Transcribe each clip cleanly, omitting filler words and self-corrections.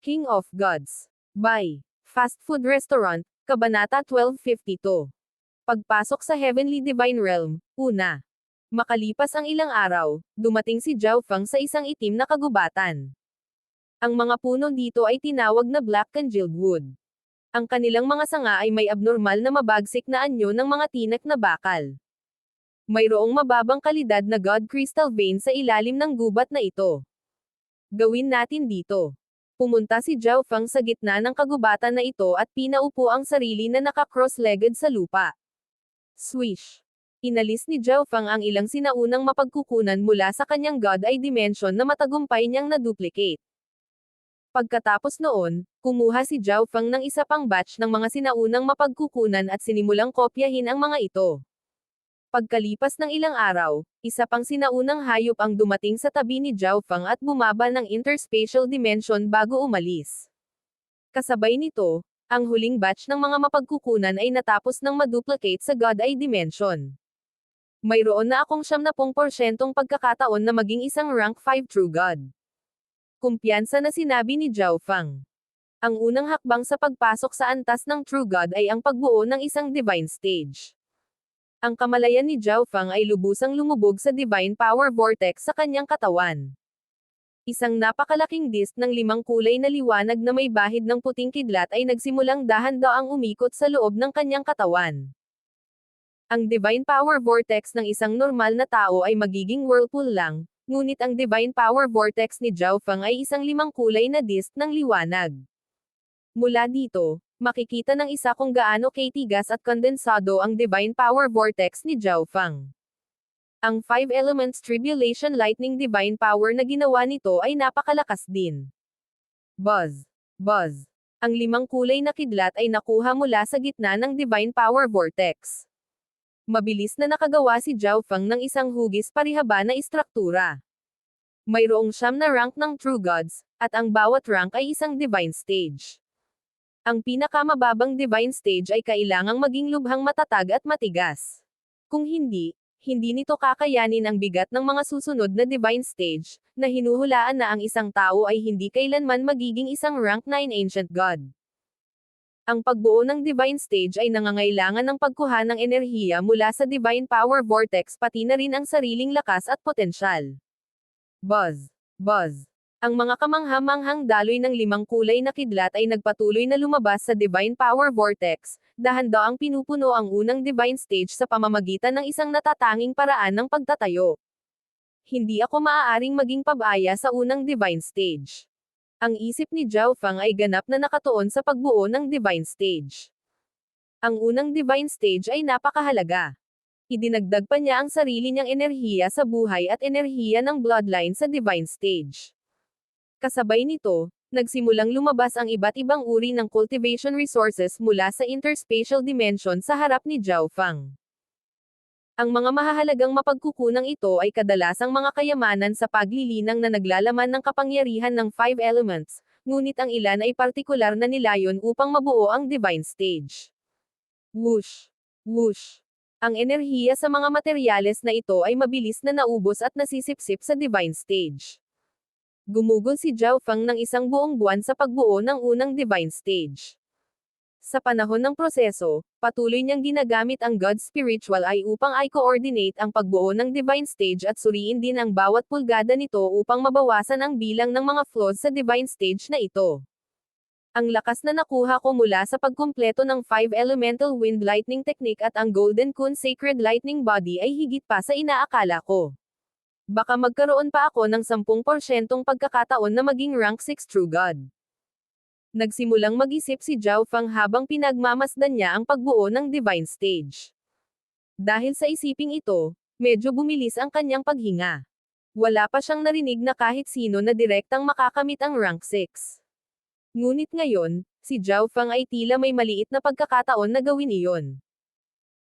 King of Gods. By Fast Food Restaurant, Kabanata 1252. Pagpasok sa Heavenly Divine Realm, una. Makalipas ang ilang araw, dumating si Zhao Feng sa isang itim na kagubatan. Ang mga puno dito ay tinawag na Black Congealed Wood. Ang kanilang mga sanga ay may abnormal na mabagsik na anyo ng mga tinak na bakal. Mayroong mababang kalidad na God Crystal Vein sa ilalim ng gubat na ito. Gawin natin dito. Pumunta si Zhao Feng sa gitna ng kagubatan na ito at pinaupo ang sarili na naka-cross-legged sa lupa. Swish! Inalis ni Zhao Feng ang ilang sinaunang mapagkukunan mula sa kanyang God Eye Dimension na matagumpay niyang na-duplicate. Pagkatapos noon, kumuha si Zhao Feng ng isa pang batch ng mga sinaunang mapagkukunan at sinimulang kopyahin ang mga ito. Pagkalipas ng ilang araw, isa pang sinaunang hayop ang dumating sa tabi ni Zhao Feng at bumaba ng interspatial dimension bago umalis. Kasabay nito, ang huling batch ng mga mapagkukunan ay natapos ng maduplicate sa God Eye Dimension. Mayroon na akong 70% pagkakataon na maging isang rank 5 True God. Kumpiyansa na sinabi ni Zhao Feng. Ang unang hakbang sa pagpasok sa antas ng True God ay ang pagbuo ng isang Divine Stage. Ang kamalayan ni Zhao Feng ay lubusang lumubog sa Divine Power Vortex sa kanyang katawan. Isang napakalaking disk ng 5 kulay na liwanag na may bahid ng puting kidlat ay nagsimulang dahan-daang umikot sa loob ng kanyang katawan. Ang Divine Power Vortex ng isang normal na tao ay magiging whirlpool lang, ngunit ang Divine Power Vortex ni Zhao Feng ay isang 5 kulay na disk ng liwanag. Mula dito, makikita ng isa kung gaano katigas at kondensado ang Divine Power Vortex ni Zhao Feng. Ang 5 Elements Tribulation Lightning Divine Power na ginawa nito ay napakalakas din. Buzz! Buzz! Ang 5 kulay na kidlat ay nakuha mula sa gitna ng Divine Power Vortex. Mabilis na nakagawa si Zhao Feng ng isang hugis parihaba na istruktura. Mayroong 9 na rank ng True Gods, at ang bawat rank ay isang Divine Stage. Ang pinakamababang Divine Stage ay kailangang maging lubhang matatag at matigas. Kung hindi nito kakayanin ang bigat ng mga susunod na Divine Stage, na hinuhulaan na ang isang tao ay hindi kailanman magiging isang rank 9 Ancient God. Ang pagbuo ng Divine Stage ay nangangailangan ng pagkuha ng enerhiya mula sa Divine Power Vortex pati na rin ang sariling lakas at potensyal. Buzz! Buzz! Ang mga kamangha-manghang daloy ng 5 kulay na kidlat ay nagpatuloy na lumabas sa Divine Power Vortex, dahan-daang pinupuno ang unang Divine Stage sa pamamagitan ng isang natatanging paraan ng pagtatayo. Hindi ako maaaring maging pabaya sa unang Divine Stage. Ang isip ni Zhao Feng ay ganap na nakatuon sa pagbuo ng Divine Stage. Ang unang Divine Stage ay napakahalaga. Idinagdag pa niya ang sarili niyang enerhiya sa buhay at enerhiya ng bloodline sa Divine Stage. Kasabay nito, nagsimulang lumabas ang iba't ibang uri ng cultivation resources mula sa interspatial dimension sa harap ni Zhao Feng. Ang mga mahahalagang mapagkukunang ito ay kadalasang mga kayamanan sa paglilinang na naglalaman ng kapangyarihan ng 5 elements, ngunit ang ilan ay partikular na nilayon upang mabuo ang Divine Stage. Whoosh! Whoosh! Ang enerhiya sa mga materyales na ito ay mabilis na naubos at nasisipsip sa Divine Stage. Gumugol si Zhao Feng ng isang buong buwan sa pagbuo ng unang Divine Stage. Sa panahon ng proseso, patuloy niyang ginagamit ang God Spiritual Eye upang i-coordinate ang pagbuo ng Divine Stage at suriin din ang bawat pulgada nito upang mabawasan ang bilang ng mga flaws sa Divine Stage na ito. Ang lakas na nakuha ko mula sa pagkumpleto ng 5 Elemental Wind Lightning Technique at ang Golden Kun Sacred Lightning Body ay higit pa sa inaakala ko. Baka magkaroon pa ako ng 10% pagkakataon na maging rank 6 True God. Nagsimulang mag-isip si Zhao Feng habang pinagmamasdan niya ang pagbuo ng Divine Stage. Dahil sa isiping ito, medyo bumilis ang kanyang paghinga. Wala pa siyang narinig na kahit sino na direktang makakamit ang rank 6. Ngunit ngayon, si Zhao Feng ay tila may maliit na pagkakataon na gawin iyon.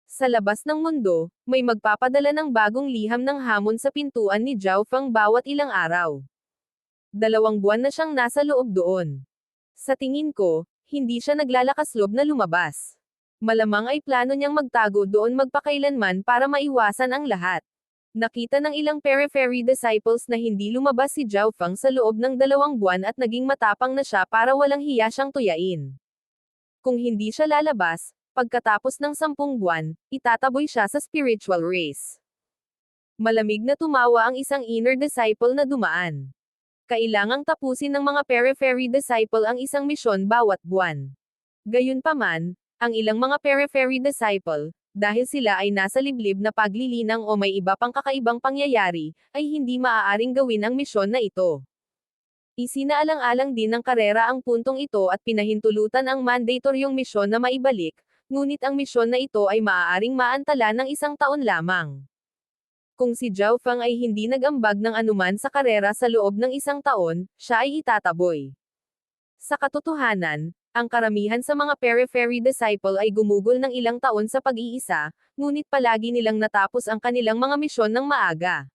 Sa labas ng mundo, may magpapadala ng bagong liham ng hamon sa pintuan ni Zhao Feng bawat ilang araw. 2 buwan na siyang nasa loob doon. Sa tingin ko, hindi siya naglalakasloob na lumabas. Malamang ay plano niyang magtago doon magpakailanman para maiwasan ang lahat. Nakita ng ilang periphery disciples na hindi lumabas si Zhao Feng sa loob ng 2 buwan at naging matapang na siya para walang hiya siyang tuyain. Kung hindi siya lalabas, pagkatapos ng 10 buwan, itataboy siya sa spiritual race. Malamig na tumawa ang isang inner disciple na dumaan. Kailangang tapusin ng mga periphery disciple ang isang misyon bawat buwan. Gayunpaman, ang ilang mga periphery disciple, dahil sila ay nasa liblib na paglilinang o may iba pang kakaibang pangyayari, ay hindi maaaring gawin ang misyon na ito. Isinaalang-alang din ng karera ang puntong ito at pinahintulutan ang mandatoryong misyon na maibalik, ngunit ang misyon na ito ay maaaring maantala ng 1 taon lamang. Kung si Zhao Feng ay hindi nag-ambag ng anuman sa karera sa loob ng 1 taon, siya ay itataboy. Sa katotohanan, ang karamihan sa mga periphery disciple ay gumugol ng ilang taon sa pag-iisa, ngunit palagi nilang natapos ang kanilang mga misyon ng maaga.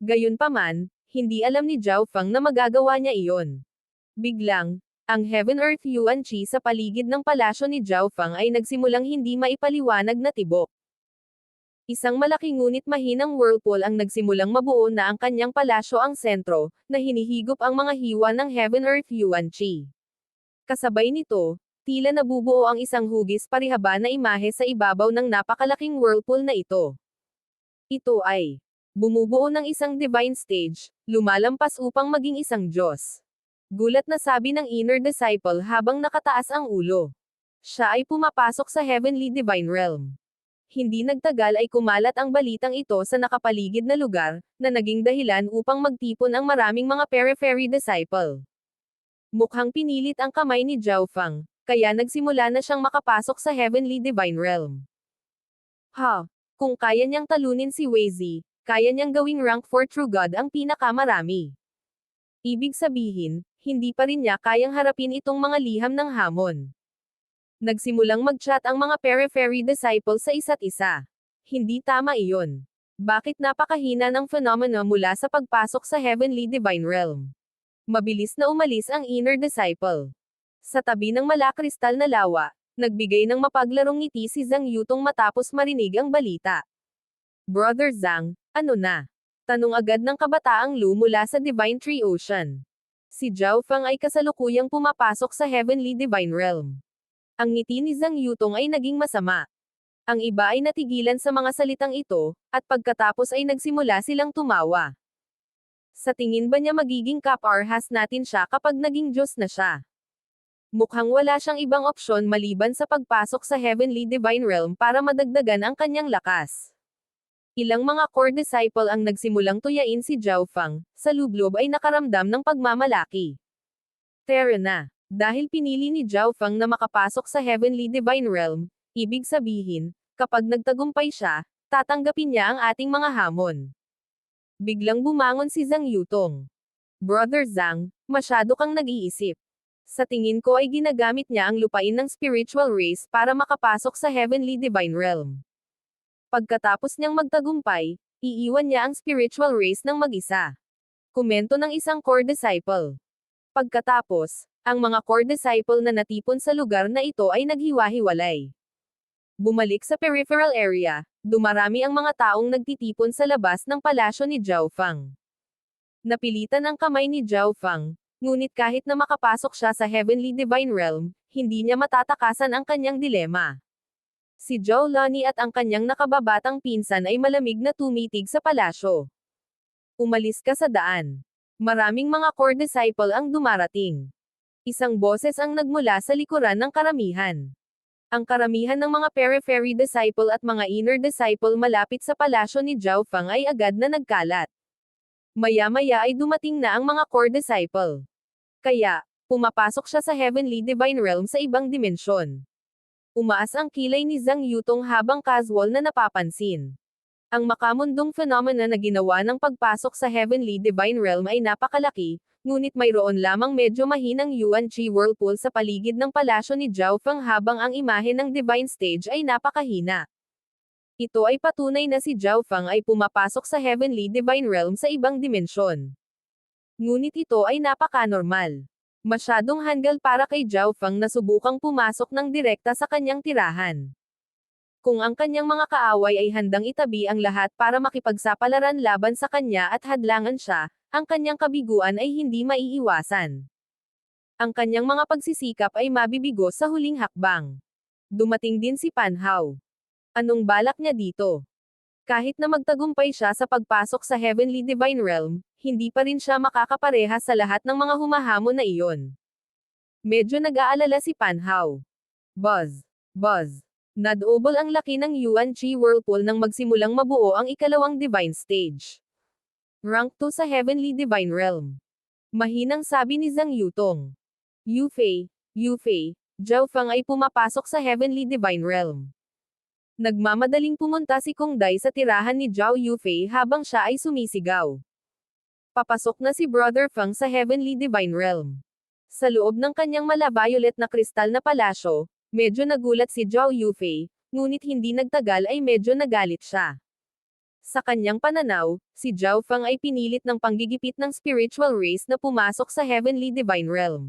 Gayunpaman, hindi alam ni Zhao Feng na magagawa niya iyon. Biglang, ang Heaven Earth Yuan Qi sa paligid ng palasyo ni Zhao Feng ay nagsimulang hindi maipaliwanag na tibok. Isang malaki ngunit mahinang whirlpool ang nagsimulang mabuo na ang kanyang palasyo ang sentro, na hinihigop ang mga hiwa ng Heaven Earth Yuan Qi. Kasabay nito, tila nabubuo ang isang hugis parihaba na imahe sa ibabaw ng napakalaking whirlpool na ito. Ito ay bumubuo ng isang divine stage, lumalampas upang maging isang Diyos. Gulat na sabi ng inner disciple habang nakataas ang ulo. Siya ay pumapasok sa heavenly divine realm. Hindi nagtagal ay kumalat ang balitang ito sa nakapaligid na lugar, na naging dahilan upang magtipon ang maraming mga periphery disciple. Mukhang pinilit ang kamay ni Zhao Feng, kaya nagsimula na siyang makapasok sa heavenly divine realm. Kung kaya niyang talunin si Wei Zi, kaya niyang gawing rank 4 true god ang pinakamarami. Ibig sabihin, hindi pa rin niya kayang harapin itong mga liham ng hamon. Nagsimulang mag-chat ang mga periphery disciples sa isa't isa. Hindi tama iyon. Bakit napakahina ng phenomena mula sa pagpasok sa heavenly divine realm? Mabilis na umalis ang inner disciple. Sa tabi ng malakristal na lawa, nagbigay ng mapaglarong ngiti si Zhang Yutong matapos marinig ang balita. Brother Zhang, ano na? Tanong agad ng kabataang Lu mula sa Divine Tree Ocean. Si Zhao Feng ay kasalukuyang pumapasok sa heavenly divine realm. Ang ngiti ni Zhang Yutong ay naging masama. Ang iba ay natigilan sa mga salitang ito, at pagkatapos ay nagsimula silang tumawa. Sa tingin ba niya magiging kaparehas natin siya kapag naging Diyos na siya? Mukhang wala siyang ibang opsyon maliban sa pagpasok sa heavenly divine realm para madagdagan ang kanyang lakas. Ilang mga core disciple ang nagsimulang tuyain si Zhao Feng, sa lublob ay nakaramdam ng pagmamalaki. Tara na. Dahil pinili ni Zhao Feng na makapasok sa heavenly divine realm, ibig sabihin, kapag nagtagumpay siya, tatanggapin niya ang ating mga hamon. Biglang bumangon si Zhang Yutong. Brother Zhang, masyado kang nag-iisip. Sa tingin ko ay ginagamit niya ang lupain ng spiritual race para makapasok sa heavenly divine realm. Pagkatapos niyang magtagumpay, iiwan niya ang spiritual race ng mag-isa. Komento ng isang core disciple. Pagkatapos, ang mga core disciple na natipon sa lugar na ito ay naghiwa-hiwalay. Bumalik sa peripheral area, dumarami ang mga taong nagtitipon sa labas ng palasyo ni Zhao Feng. Napilitan ang kamay ni Zhao Feng, ngunit kahit na makapasok siya sa heavenly divine realm, hindi niya matatakasan ang kanyang dilema. Si Zhao Lani at ang kanyang nakababatang pinsan ay malamig na tumitig sa palasyo. Umalis ka sa daan. Maraming mga core disciple ang dumarating. Isang boses ang nagmula sa likuran ng karamihan. Ang karamihan ng mga periphery disciple at mga inner disciple malapit sa palasyo ni Zhao Feng ay agad na nagkalat. Maya-maya ay dumating na ang mga core disciple. Kaya, pumapasok siya sa heavenly divine realm sa ibang dimensyon. Umaas ang kilay ni Zhang Yutong habang casual na napapansin. Ang makamundong phenomena na ginawa ng pagpasok sa heavenly divine realm ay napakalaki, ngunit mayroon lamang medyo mahinang Yuan Qi whirlpool sa paligid ng palasyo ni Zhao Feng habang ang imahe ng divine stage ay napakahina. Ito ay patunay na si Zhao Feng ay pumapasok sa heavenly divine realm sa ibang dimensyon. Ngunit ito ay napaka-normal. Masyadong hanggal para kay Zhao Feng na subukang pumasok ng direkta sa kanyang tirahan. Kung ang kanyang mga kaaway ay handang itabi ang lahat para makipagsapalaran laban sa kanya at hadlangan siya, ang kanyang kabiguan ay hindi maiiwasan. Ang kanyang mga pagsisikap ay mabibigo sa huling hakbang. Dumating din si Panhaw. Anong balak niya dito? Kahit na magtagumpay siya sa pagpasok sa Heavenly Divine Realm, hindi pa rin siya makakapareha sa lahat ng mga humahamon na iyon. Medyo nag-aalala si Panhaw. Buzz. Buzz. Nadobol ang laki ng Yuan Chi Whirlpool nang magsimulang mabuo ang ikalawang Divine Stage. Rank 2 sa Heavenly Divine Realm. Mahinang sabi ni Zhang Yutong. Yufei, Zhao Feng ay pumapasok sa Heavenly Divine Realm. Nagmamadaling pumunta si Kong Dai sa tirahan ni Zhao Yufei habang siya ay sumisigaw. Papasok na si Brother Feng sa Heavenly Divine Realm. Sa loob ng kanyang mala-violet na kristal na palasyo, medyo nagulat si Zhao Yufei, ngunit hindi nagtagal ay medyo nagalit siya. Sa kanyang pananaw, si Zhao Feng ay pinilit ng panggigipit ng spiritual race na pumasok sa Heavenly Divine Realm.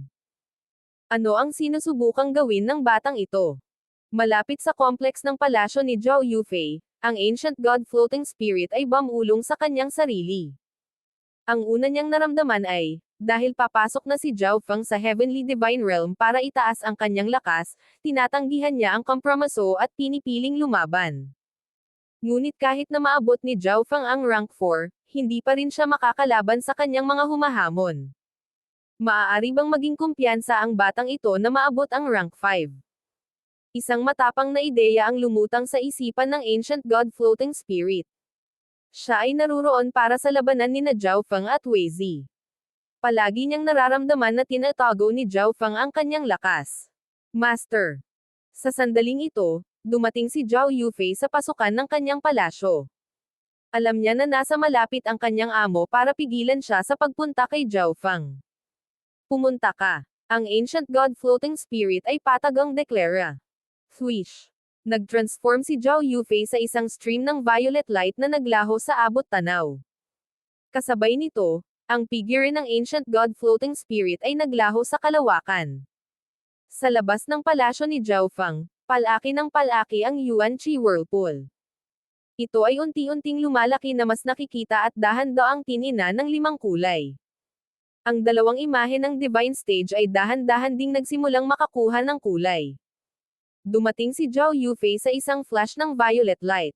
Ano ang sinusubukang gawin ng batang ito? Malapit sa complex ng palasyo ni Zhao Yufei, ang Ancient God Floating Spirit ay bumulong sa kanyang sarili. Ang una niyang naramdaman ay, dahil papasok na si Zhao Feng sa Heavenly Divine Realm para itaas ang kanyang lakas, tinatanggihan niya ang kompromiso at pinipiling lumaban. Ngunit kahit na maabot ni Zhao Feng ang rank 4, hindi pa rin siya makakalaban sa kanyang mga humahamon. Maaari bang maging kumpiyansa ang batang ito na maabot ang rank 5? Isang matapang na ideya ang lumutang sa isipan ng Ancient God Floating Spirit. Siya ay naruroon para sa labanan ni Zhao Feng at Wei Zi. Palagi niyang nararamdaman na tinatago ni Zhao Feng ang kanyang lakas. Master. Sa sandaling ito, dumating si Zhao Yufei sa pasukan ng kanyang palasyo. Alam niya na nasa malapit ang kanyang amo para pigilan siya sa pagpunta kay Zhao Feng. Pumunta ka. Ang Ancient God Floating Spirit ay patagang deklara. Swish. Nag-transform si Zhao Yufei sa isang stream ng violet light na naglaho sa abot tanaw. Kasabay nito, ang figure ng Ancient God Floating Spirit ay naglaho sa kalawakan. Sa labas ng palasyo ni Zhao Feng, palaki ng palaki ang Yuan Chi Whirlpool. Ito ay unti-unting lumalaki na mas nakikita at dahan-daang tinina ng 5 kulay. Ang dalawang imahe ng Divine Stage ay dahan-dahan ding nagsimulang makakuha ng kulay. Dumating si Zhao Yufei sa isang flash ng violet light.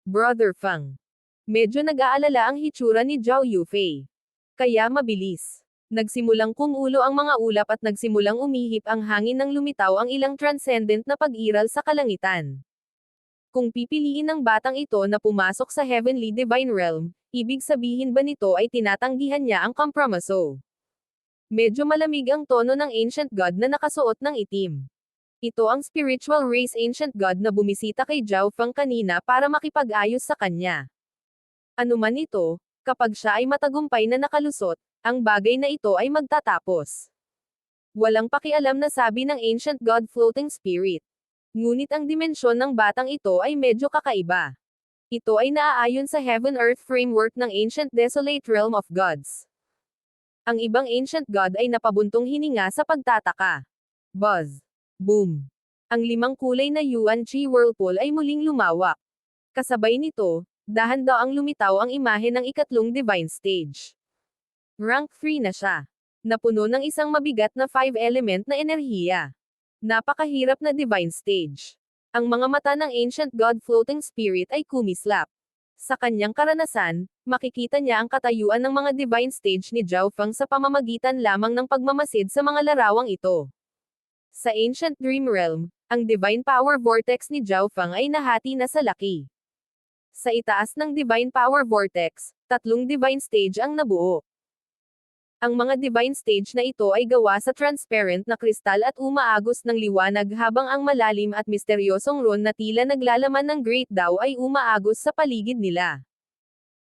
Brother Feng. Medyo nag-aalala ang hitsura ni Zhao Yufei. Kaya mabilis. Nagsimulang kumulo ang mga ulap at nagsimulang umihip ang hangin nang lumitaw ang ilang transcendent na pag-iral sa kalangitan. Kung pipiliin ng batang ito na pumasok sa Heavenly Divine Realm, ibig sabihin ba nito ay tinatanggihan niya ang kompromiso? Medyo malamig ang tono ng Ancient God na nakasuot ng itim. Ito ang spiritual race Ancient God na bumisita kay Zhao Feng kanina para makipag-ayos sa kanya. Ano man ito, kapag siya ay matagumpay na nakalusot, ang bagay na ito ay magtatapos. Walang pakialam na sabi ng Ancient God Floating Spirit. Ngunit ang dimensyon ng batang ito ay medyo kakaiba. Ito ay naaayon sa Heaven-Earth framework ng Ancient Desolate Realm of Gods. Ang ibang Ancient God ay napabuntong hininga sa pagtataka. Buzz. Boom. Ang 5 kulay na Yuan Chi Whirlpool ay muling lumawak. Kasabay nito, dahan-daang lumitaw ang imahe ng ikatlong Divine Stage. Rank 3 na siya. Napuno ng isang mabigat na 5-element na enerhiya. Napakahirap na Divine Stage. Ang mga mata ng Ancient God Floating Spirit ay kumislap. Sa kanyang karanasan, makikita niya ang katayuan ng mga Divine Stage ni Zhao Feng sa pamamagitan lamang ng pagmamasid sa mga larawang ito. Sa Ancient Dream Realm, ang Divine Power Vortex ni Zhao Feng ay nahati na sa laki. Sa itaas ng Divine Power Vortex, 3 Divine Stage ang nabuo. Ang mga Divine Stage na ito ay gawa sa transparent na kristal at umaagos ng liwanag habang ang malalim at misteryosong ron na tila naglalaman ng Great Dao ay umaagos sa paligid nila.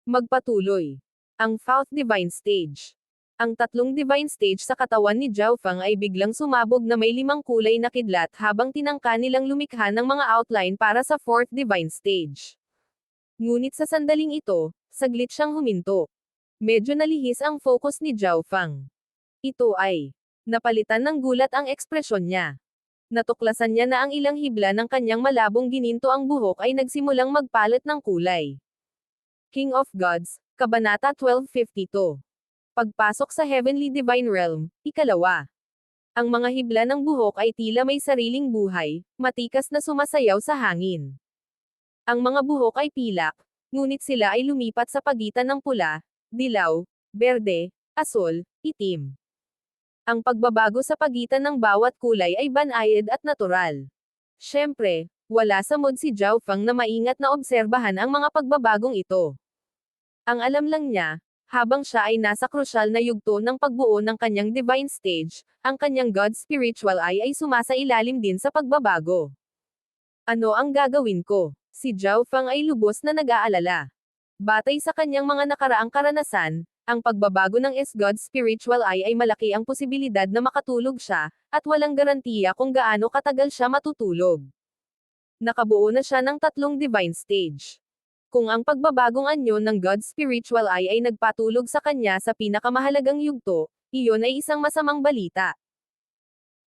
Magpatuloy. Ang 4th Divine Stage. Ang 3 Divine Stage sa katawan ni Zhao Feng ay biglang sumabog na may 5 kulay na kidlat habang tinangka nilang lumikha ng mga outline para sa 4th Divine Stage. Ngunit sa sandaling ito, saglit siyang huminto. Medyo nalihis ang focus ni Zhao Feng. Ito ay napalitan ng gulat ang ekspresyon niya. Natuklasan niya na ang ilang hibla ng kanyang malabong gininto ang buhok ay nagsimulang magpalit ng kulay. King of Gods, Kabanata 1252. Pagpasok sa Heavenly Divine Realm, ikalawa. Ang mga hibla ng buhok ay tila may sariling buhay, matikas na sumasayaw sa hangin. Ang mga buhok ay pilak, ngunit sila ay lumipat sa pagitan ng pula, dilaw, berde, asul, itim. Ang pagbabago sa pagitan ng bawat kulay ay banayad at natural. Siyempre, wala sa mood si Zhao Feng na maingat na obserbahan ang mga pagbabagong ito. Ang alam lang niya, habang siya ay nasa krusyal na yugto ng pagbuo ng kanyang divine stage, ang kanyang God spiritual eye ay sumasailalim din sa pagbabago. Ano ang gagawin ko? Si Zhao Feng ay lubos na nag-aalala. Batay sa kanyang mga nakaraang karanasan, ang pagbabago ng God spiritual eye ay malaki ang posibilidad na makatulog siya, at walang garantiya kung gaano katagal siya matutulog. Nakabuo na siya ng 3 divine stage. Kung ang pagbabagong anyo ng God spiritual eye ay nagpatulog sa kanya sa pinakamahalagang yugto, iyon ay isang masamang balita.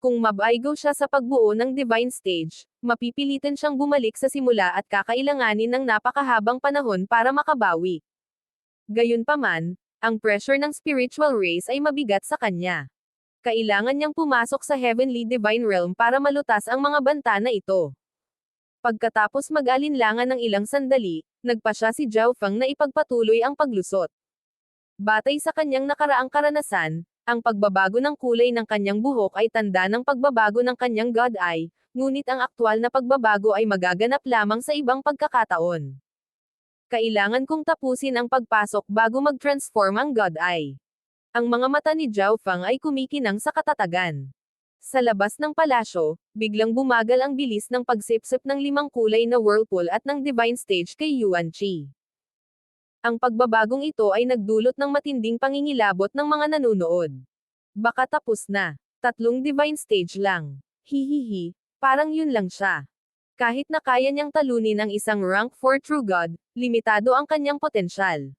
Kung mabaigo siya sa pagbuo ng divine stage, mapipilitan siyang bumalik sa simula at kakailanganin ng napakahabang panahon para makabawi. Gayunpaman, ang pressure ng spiritual race ay mabigat sa kanya. Kailangan niyang pumasok sa Heavenly Divine Realm para malutas ang mga banta na ito. Pagkatapos mag-alinlangan ng ilang sandali, nagpa siya si Zhao Feng na ipagpatuloy ang paglusot. Batay sa kanyang nakaraang karanasan, ang pagbabago ng kulay ng kanyang buhok ay tanda ng pagbabago ng kanyang God Eye, ngunit ang aktwal na pagbabago ay magaganap lamang sa ibang pagkakataon. Kailangan kong tapusin ang pagpasok bago mag-transform ang God Eye. Ang mga mata ni Zhao Feng ay kumikinang sa katatagan. Sa labas ng palasyo, biglang bumagal ang bilis ng pagsipsip ng 5 kulay na whirlpool at ng divine stage kay Yuan Qi. Ang pagbabagong ito ay nagdulot ng matinding pangingilabot ng mga nanonood. Baka tapos na. 3 divine stage lang. Hihihi, parang yun lang siya. Kahit na kaya niyang talunin ang isang rank 4 true god, limitado ang kanyang potensyal.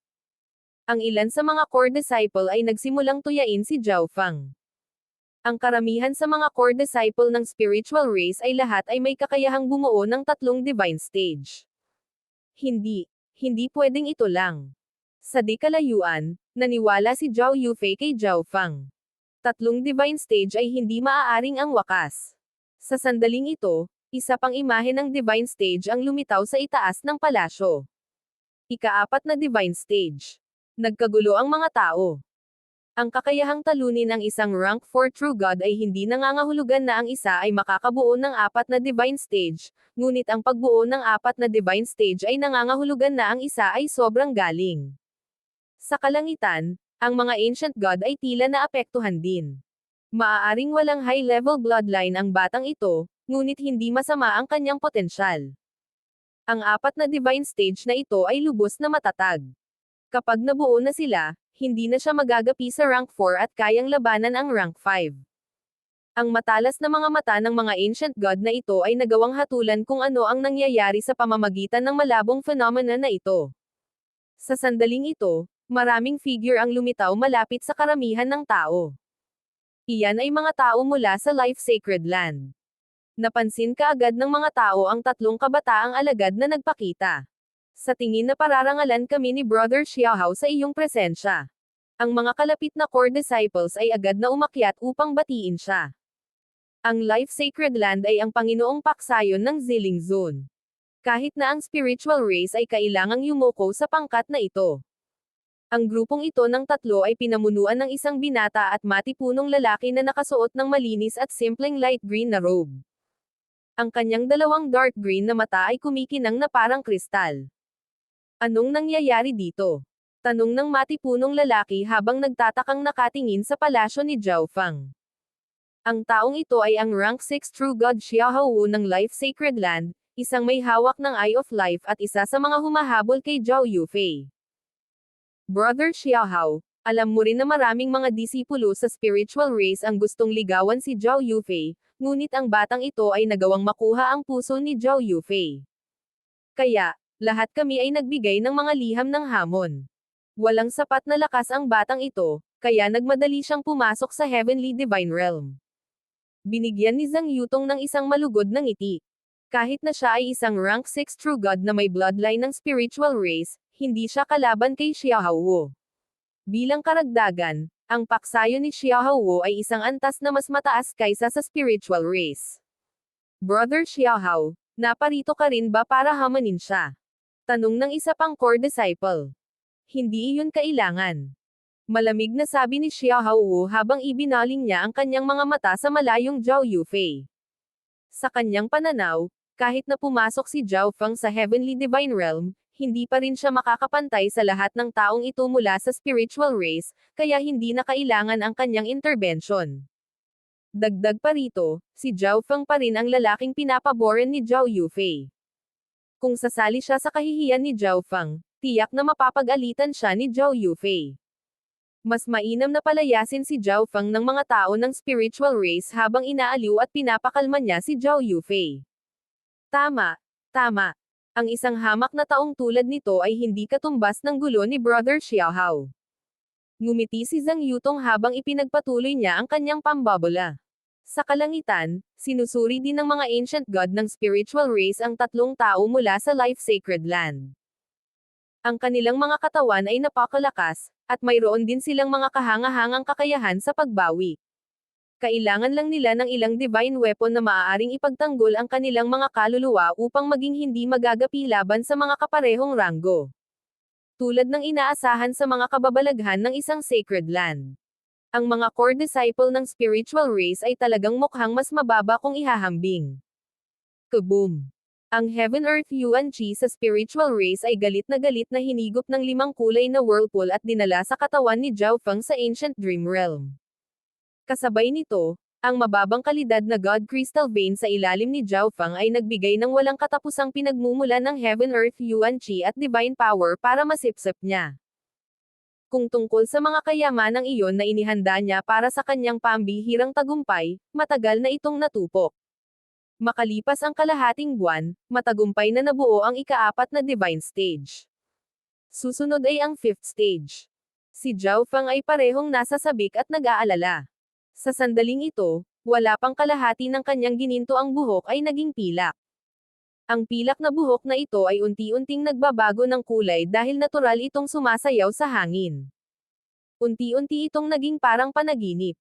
Ang ilan sa mga core disciple ay nagsimulang tuyain si Zhao Feng. Ang karamihan sa mga core disciple ng spiritual race ay lahat ay may kakayahang bumuo ng 3 divine stage. Hindi pwedeng ito lang. Sa di kalayuan, naniwala si Zhao Yufei kay Zhao Feng. 3 divine stage ay hindi maaaring ang wakas. Sa sandaling ito, isa pang imahe ng divine stage ang lumitaw sa itaas ng palasyo. Ika-4 na divine stage. Nagkagulo ang mga tao. Ang kakayahang talunin ang isang rank 4 true god ay hindi nangangahulugan na ang isa ay makakabuo ng 4 na divine stage, ngunit ang pagbuo ng 4 na divine stage ay nangangahulugan na ang isa ay sobrang galing. Sa kalangitan, ang mga ancient god ay tila naapektuhan din. Maaaring walang high-level bloodline ang batang ito, ngunit hindi masama ang kanyang potensyal. Ang 4 na divine stage na ito ay lubos na matatag. Kapag nabuo na sila, hindi na siya magagapi sa rank 4 at kayang labanan ang rank 5. Ang matalas na mga mata ng mga ancient god na ito ay nagawang hatulan kung ano ang nangyayari sa pamamagitan ng malabong phenomena na ito. Sa sandaling ito, maraming figure ang lumitaw malapit sa karamihan ng tao. Iyan ay mga tao mula sa Life Sacred Land. Napansin kaagad ng mga tao ang 3 kabataang alagad na nagpakita. Sa tingin na pararangalan kami ni Brother Xiaohao sa iyong presensya. Ang mga kalapit na core disciples ay agad na umakyat upang batiin siya. Ang Life Sacred Land ay ang Panginoong paksayon ng Ziling Zone. Kahit na ang spiritual race ay kailangang yumuko sa pangkat na ito. Ang grupong ito ng 3 ay pinamunuan ng isang binata at matipunong lalaki na nakasuot ng malinis at simpleng light green na robe. Ang kanyang 2 dark green na mata ay kumikinang na parang kristal. Anong nangyayari dito? Tanong ng matipunong lalaki habang nagtatakang nakatingin sa palasyo ni Zhao Feng. Ang taong ito ay ang rank 6 true god Xiaohao ng Life Sacred Land, isang may hawak ng Eye of Life at isa sa mga humahabol kay Zhao Yufei. Brother Xiaohao, alam mo rin na maraming mga disipulo sa spiritual race ang gustong ligawan si Zhao Yufei, ngunit ang batang ito ay nagawang makuha ang puso ni Zhao Yufei. Kaya, lahat kami ay nagbigay ng mga liham ng hamon. Walang sapat na lakas ang batang ito, kaya nagmadali siyang pumasok sa Heavenly Divine Realm. Binigyan ni Zhang Yutong ng isang malugod na ngiti. Kahit na siya ay isang rank 6 true god na may bloodline ng spiritual race, hindi siya kalaban kay Xiaohuo. Bilang karagdagan, ang paksayo ni Xiaohuo ay isang antas na mas mataas kaysa sa spiritual race. Brother Xiaohao, naparito ka rin ba para hamanin siya? Tanong ng isa pang core disciple. Hindi iyon kailangan. Malamig na sabi ni Xiaohuo habang ibinaling niya ang kanyang mga mata sa malayong Zhao Yufei. Sa kanyang pananaw, kahit na pumasok si Zhao Feng sa Heavenly Divine Realm, hindi pa rin siya makakapantay sa lahat ng taong ito mula sa spiritual race, kaya hindi na kailangan ang kanyang intervention. Dagdag pa rito, si Zhao Feng pa rin ang lalaking pinapaboran ni Zhao Yufei. Kung sasali siya sa kahihiyan ni Zhao Feng, tiyak na mapapag-alitan siya ni Zhao Yufei. Mas mainam na palayasin si Zhao Feng ng mga tao ng spiritual race habang inaaliw at pinapakalma niya si Zhao Yufei. Tama, tama. Ang isang hamak na taong tulad nito ay hindi katumbas ng gulo ni Brother Xiaohao. Ngumiti si Zhang Yutong habang ipinagpatuloy niya ang kanyang pambabola. Sa kalangitan, sinusuri din ng mga ancient god ng spiritual race ang tatlong tao mula sa Life Sacred Land. Ang kanilang mga katawan ay napakalakas, at mayroon din silang mga kahanga-hangang kakayahan sa pagbawi. Kailangan lang nila ng ilang divine weapon na maaaring ipagtanggol ang kanilang mga kaluluwa upang maging hindi magagapi laban sa mga kaparehong ranggo. Tulad ng inaasahan sa mga kababalaghan ng isang sacred land. Ang mga core disciple ng spiritual race ay talagang mukhang mas mababa kung ihahambing. Kaboom! Ang Heaven Earth Yuan Chi sa spiritual race ay galit na hinigop ng 5 kulay na whirlpool at dinala sa katawan ni Zhao Feng sa Ancient Dream Realm. Kasabay nito, ang mababang kalidad na God Crystal Vein sa ilalim ni Zhao Feng ay nagbigay ng walang katapusang pinagmumula ng Heaven Earth Yuan Chi at Divine Power para masipsip niya. Kung tungkol sa mga kayamanang iyon na inihanda niya para sa kanyang pambihirang tagumpay, matagal na itong natupok. Makalipas ang kalahating buwan, matagumpay na nabuo ang ika-4 na Divine Stage. Susunod ay ang 5th stage. Si Zhao Feng ay parehong nasa sabik at nag-aalala. Sa sandaling ito, wala pang kalahati ng kanyang gininto ang buhok ay naging pilak. Ang pilak na buhok na ito ay unti-unting nagbabago ng kulay dahil natural itong sumasayaw sa hangin. Unti-unti itong naging parang panaginip.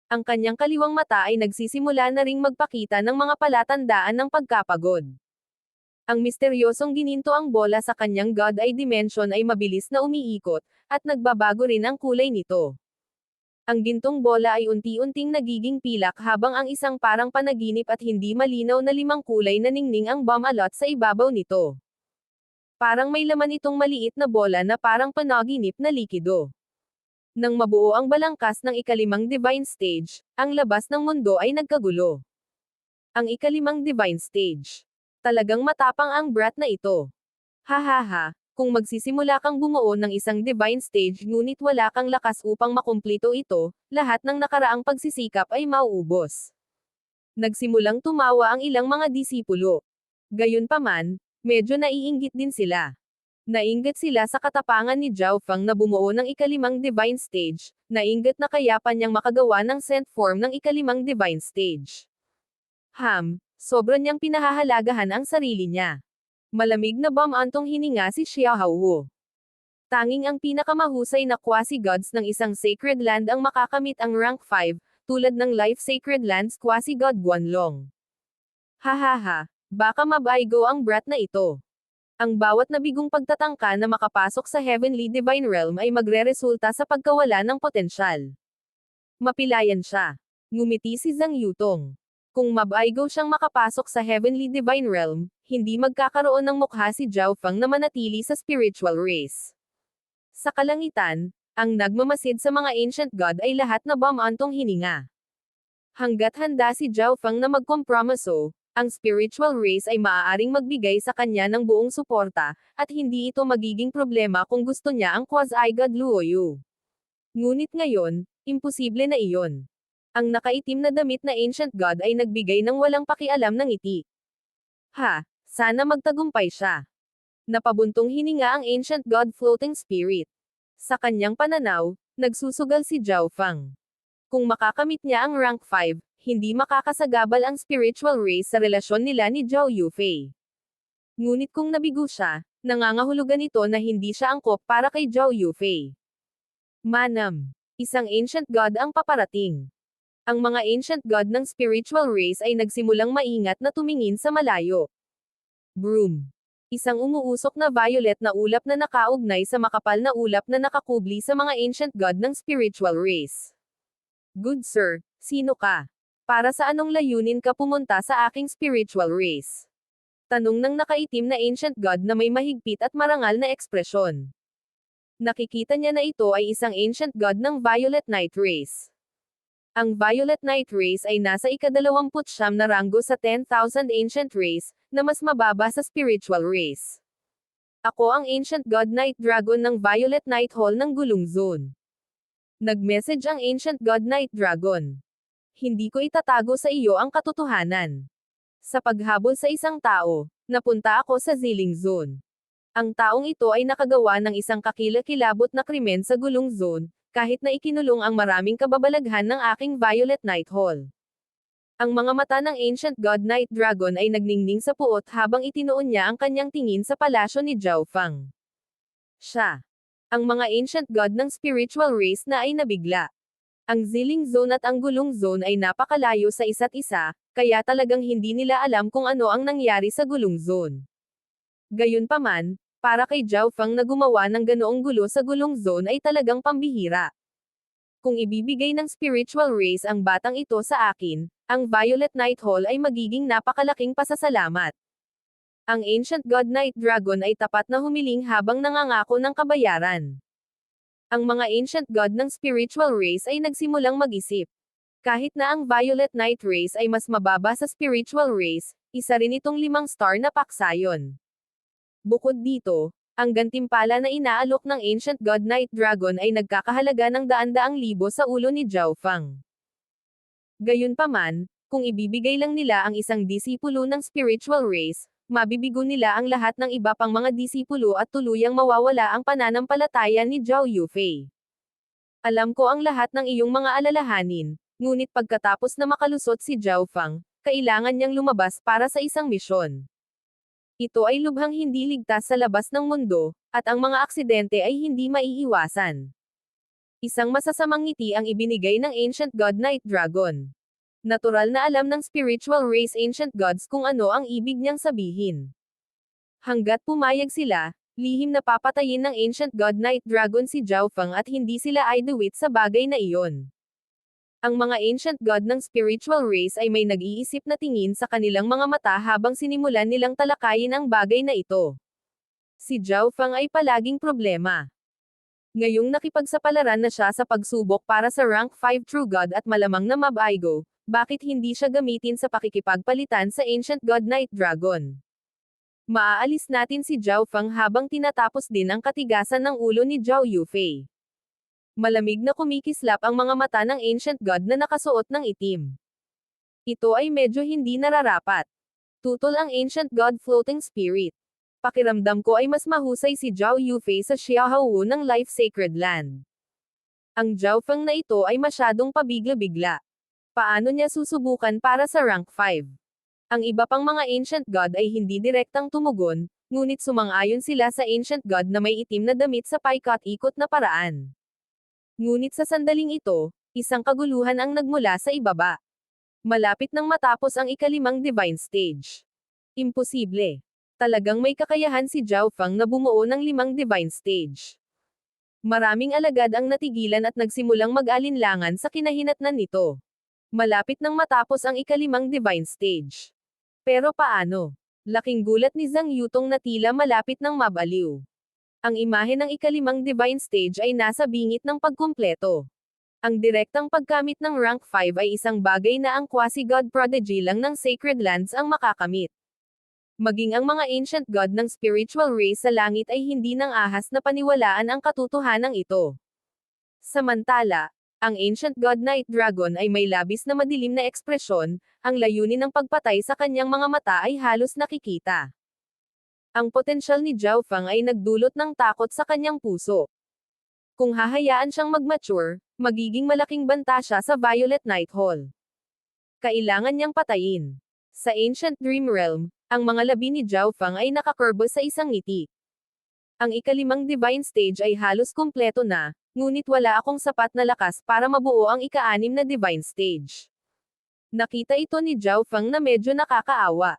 Ang kanyang kaliwang mata ay nagsisimula na ring magpakita ng mga palatandaan ng pagkapagod. Ang misteryosong gininto ang bola sa kanyang God Eye Dimension ay mabilis na umiikot, at nagbabago rin ang kulay nito. Ang gintong bola ay unti-unting nagiging pilak habang ang isang parang panaginip at hindi malinaw na 5 kulay na ningning ang bumalot sa ibabaw nito. Parang may laman itong maliit na bola na parang panaginip na likido. Nang mabuo ang balangkas ng ika-5 Divine Stage, ang labas ng mundo ay nagkagulo. Ang ika-5 Divine Stage. Talagang matapang ang brat na ito. Hahaha. Kung magsisimula kang bumuo ng isang divine stage ngunit wala kang lakas upang makumplito ito, lahat ng nakaraang pagsisikap ay mauubos. Nagsimulang tumawa ang ilang mga disipulo. Gayunpaman, medyo naiinggit din sila. Nainggit sila sa katapangan ni Zhao Feng na bumuo ng ika-5 divine stage, nainggit na kaya pa niyang makagawa ng scent form ng ika-5 divine stage. Sobra niyang pinahahalagahan ang sarili niya. Malamig na bumantong hininga si Xiaohuo. Tanging ang pinakamahusay na quasi-gods ng isang sacred land ang makakamit ang rank 5, tulad ng Life Sacred Lands quasi-god Guanlong. Hahaha, baka mabaigo ang brat na ito. Ang bawat nabigong pagtatangka na makapasok sa Heavenly Divine Realm ay magreresulta sa pagkawala ng potensyal. Mapilayan siya. Ngumiti si Zhang Yutong. Kung mabaigo siyang makapasok sa Heavenly Divine Realm, hindi magkakaroon ng mukha si Zhao Feng na manatili sa spiritual race. Sa kalangitan, ang nagmamasid sa mga ancient god ay lahat na bumantong hininga. Hanggat handa si Zhao Feng na magkompromiso, ang spiritual race ay maaaring magbigay sa kanya ng buong suporta, at hindi ito magiging problema kung gusto niya ang quasi-god Luoyu. Ngunit ngayon, imposible na iyon. Ang nakaitim na damit na ancient god ay nagbigay ng walang pakialam ng ngiti. Sana magtagumpay siya. Napabuntong hininga ang ancient god floating spirit. Sa kanyang pananaw, nagsusugal si Zhao Feng. Kung makakamit niya ang rank 5, hindi makakasagabal ang spiritual race sa relasyon nila ni Zhao Yufei. Ngunit kung nabigo siya, nangangahulugan ito na hindi siya angkop para kay Zhao Yufei. Manam. Isang ancient god ang paparating. Ang mga ancient god ng spiritual race ay nagsimulang maingat na tumingin sa malayo. Broom. Isang umuusok na violet na ulap na nakaugnay sa makapal na ulap na nakakubli sa mga ancient god ng spiritual race. Good sir, sino ka? Para sa anong layunin ka pumunta sa aking spiritual race? Tanong ng nakaitim na ancient god na may mahigpit at marangal na ekspresyon. Nakikita niya na ito ay isang ancient god ng Violet Knight race. Ang Violet Knight race ay nasa ika-29 na ranggo sa 10,000 ancient race, na mas mababa sa spiritual race. Ako ang ancient god Night Dragon ng Violet Knight Hall ng Gulong Zone. Nag-message ang ancient god Night Dragon. Hindi ko itatago sa iyo ang katotohanan. Sa paghabol sa isang tao, napunta ako sa Ziling Zone. Ang taong ito ay nakagawa ng isang kakilakilabot na krimen sa Gulong Zone, kahit na ikinulong ang maraming kababalaghan ng aking Violet Knight Hall. Ang mga mata ng Ancient God Night Dragon ay nagningning sa puot habang itinuon niya ang kanyang tingin sa palasyo ni Zhao Fang. Siya. Ang mga Ancient God ng spiritual race na ay nabigla. Ang Ziling Zone at ang Gulong Zone ay napakalayo sa isa't isa, kaya talagang hindi nila alam kung ano ang nangyari sa Gulong Zone. Gayunpaman, para kay Zhao Fang na gumawa ng ganoong gulo sa Gulong Zone ay talagang pambihira. Kung ibibigay ng spiritual race ang batang ito sa akin, ang Violet Knight Hall ay magiging napakalaking pasasalamat. Ang Ancient God Night Dragon ay tapat na humiling habang nangangako ng kabayaran. Ang mga Ancient God ng spiritual race ay nagsimulang mag-isip. Kahit na ang Violet Knight race ay mas mababa sa spiritual race, isa rin itong 5-star na paksayon. Bukod dito, ang gantimpala na inaalok ng Ancient God Night Dragon ay nagkakahalaga ng daan-daang libo sa ulo ni Zhao Fang. Gayunpaman, kung ibibigay lang nila ang isang disipulo ng spiritual race, mabibigo nila ang lahat ng iba pang mga disipulo at tuluyang mawawala ang pananampalataya ni Zhao Yufei. Alam ko ang lahat ng iyong mga alalahanin, ngunit pagkatapos na makalusot si Zhao Fang, kailangan niyang lumabas para sa isang misyon. Ito ay lubhang hindi ligtas sa labas ng mundo, at ang mga aksidente ay hindi maiiwasan. Isang masasamang ngiti ang ibinigay ng Ancient God Night Dragon. Natural na alam ng spiritual race ancient gods kung ano ang ibig niyang sabihin. Hanggat pumayag sila, lihim na papatayin ng Ancient God Night Dragon si Zhao Fang at hindi sila aiduwit sa bagay na iyon. Ang mga ancient god ng spiritual race ay may nag-iisip na tingin sa kanilang mga mata habang sinimulan nilang talakayin ang bagay na ito. Si Zhao Fang ay palaging problema. Ngayong nakipagsapalaran na siya sa pagsubok para sa rank 5 True God at malamang na Mab-Aigo, bakit hindi siya gamitin sa pakikipagpalitan sa Ancient God Night Dragon? Maaalis natin si Zhao Fang habang tinatapos din ang katigasan ng ulo ni Zhao Yufei. Malamig na kumikislap ang mga mata ng Ancient God na nakasuot ng itim. Ito ay medyo hindi nararapat. Tutol ang Ancient God Floating Spirit. Pakiramdam ko ay mas mahusay si Zhao Yufei sa Xiaohu ng Life Sacred Land. Ang Zhao Feng na ito ay masyadong pabigla-bigla. Paano niya susubukan para sa rank 5? Ang iba pang mga Ancient God ay hindi direktang tumugon, ngunit sumang-ayon sila sa Ancient God na may itim na damit sa paikot-ikot na paraan. Ngunit sa sandaling ito, isang kaguluhan ang nagmula sa ibaba. Malapit nang matapos ang ika-5 Divine Stage. Imposible. Talagang may kakayahan si Zhao Fang na bumuo ng 5 Divine Stage. Maraming alagad ang natigilan at nagsimulang mag-alinlangan sa kinahinatnan nito. Malapit nang matapos ang ika-5 Divine Stage. Pero paano? Laking gulat ni Zhang Yutong na tila malapit nang mabaliw. Ang imahe ng ika-5 Divine Stage ay nasa bingit ng pagkumpleto. Ang direktang pagkamit ng rank 5 ay isang bagay na ang quasi-god prodigy lang ng Sacred Lands ang makakamit. Maging ang mga ancient god ng spiritual race sa langit ay hindi nang ahas na paniwalaan ang katotohanan ito. Samantala, ang Ancient God Night Dragon ay may labis na madilim na ekspresyon, ang layunin ng pagpatay sa kanyang mga mata ay halos nakikita. Ang potensyal ni Zhao Fang ay nagdulot ng takot sa kanyang puso. Kung hahayaan siyang mag-mature, magiging malaking banta siya sa Violet Night Hall. Kailangan niyang patayin. Sa Ancient Dream Realm, ang mga labi ni Zhao Fang ay nakakurbo sa isang ngiti. Ang ikalimang Divine Stage ay halos kumpleto na, ngunit wala akong sapat na lakas para mabuo ang ika-6 na Divine Stage. Nakita ito ni Zhao Fang na medyo nakakaawa.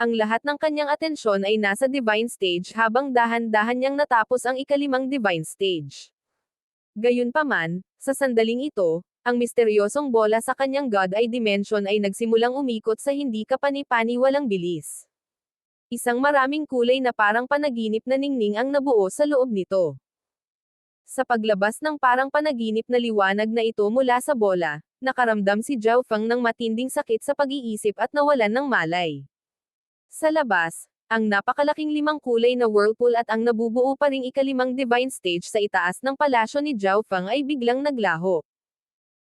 Ang lahat ng kanyang atensyon ay nasa Divine Stage habang dahan-dahan niyang natapos ang ikalimang Divine Stage. Gayunpaman, sa sandaling ito, ang misteryosong bola sa kanyang God Eye Dimension ay nagsimulang umikot sa hindi kapani-paniwalang bilis. Isang maraming kulay na parang panaginip na ningning ang nabuo sa loob nito. Sa paglabas ng parang panaginip na liwanag na ito mula sa bola, nakaramdam si Zhao Fang ng matinding sakit sa pag-iisip at nawalan ng malay. Sa labas, ang napakalaking limang kulay na whirlpool at ang nabubuo pa ring ikalimang Divine Stage sa itaas ng palasyo ni Zhao Fang ay biglang naglaho.